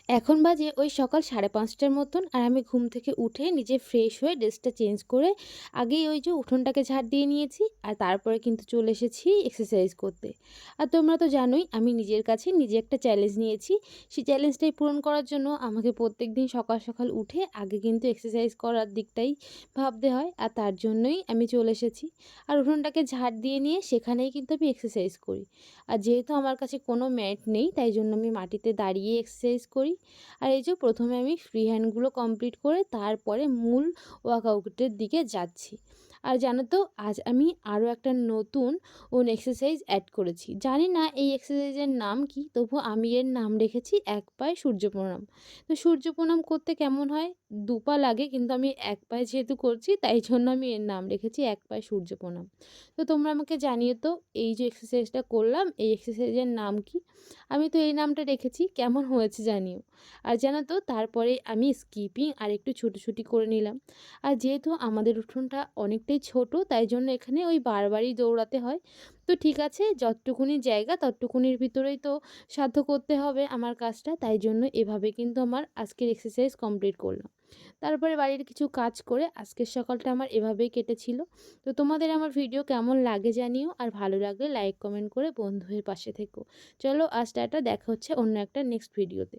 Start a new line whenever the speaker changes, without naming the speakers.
এখন বাজে ওই সকাল ৫:৩০টার মতন। আর আমি ঘুম থেকে উঠে নিজে ফ্রেশ হয়ে ড্রেসটা চেঞ্জ করে আগেই ওই যে উঠোনটাকে ঝাড় দিয়ে নিয়েছি। আর তারপরে কিন্তু চলে এসেছি এক্সারসাইজ করতে। আর তোমরা তো জানোই আমি নিজের কাছে নিজে একটা চ্যালেঞ্জ নিয়েছি। সেই চ্যালেঞ্জটাই পূরণ করার জন্য আমাকে প্রত্যেকদিন সকাল, সকাল উঠে আগে কিন্তু এক্সারসাইজ করার দিকটাই ভাবতে হয়। আর তার জন্যই আমি চলে এসেছি। আর উঠোনটাকে ঝাড় দিয়ে নিয়ে সেখানেই কিন্তু আমি এক্সারসাইজ করি। আর যেহেতু আমার কাছে কোনো ম্যাট নেই তাই জন্য আমি মাটিতে দাঁড়িয়ে এক্সারসাইজ করি। আর এই যে ১ম এ আমি ফ্রি হ্যান্ডগুলো কমপ্লিট করে তারপরে মূল ওয়ার্কআউটের দিকে যাচ্ছি। আর জানো তো আজ আমি আরও একটা নতুন এক্সারসাইজ অ্যাড করেছি। জানি না এই এক্সারসাইজের নাম কি? তবুও আমি এর নাম রেখেছি এক পায়ে সূর্য প্রণাম। তো সূর্য প্রণাম করতে কেমন হয়? ২ পা লাগে কিন্তু আমি এক পায়ে যেহেতু করছি তাই জন্য আমি এর নাম রেখেছি এক পায়ে সূর্য প্রণাম। তো তোমরা আমাকে জানিও তো এই যে এক্সারসাইজটা করলাম এই এক্সারসাইজের নাম কি? আমি তো এই নামটা রেখেছি, কেমন হয়েছে জানিও। আর জানো তো তারপরে আমি স্কিপিং আর একটু ছুটোছুটি করে নিলাম। আর যেহেতু আমাদের উঠোনটা অনেকটাই ছোট তাই জন্য এখানে ওই বারবারই দৌড়াতে হয়। তো ঠিক আছে যতটুকুনি জায়গা ততটুকুনির ভিতরেই তো সাধ্য করতে হবে আমার কাজটা। তাই জন্য এভাবে কিন্তু আমার আজকের এক্সারসাইজ কমপ্লিট করলাম। তারপরে বাড়ির কিছু কাজ করে আজকের সকালটা আমার এভাবেই কেটেছিল। তো তোমাদের আমার ভিডিও কেমন লাগে জানিও। আর ভালো লাগলে লাইক কমেন্ট করে বন্ধু হয়ে পাশে থেকো। চলো আজ টাটা, দেখা হচ্ছে অন্য একটা নেক্সট ভিডিওতে।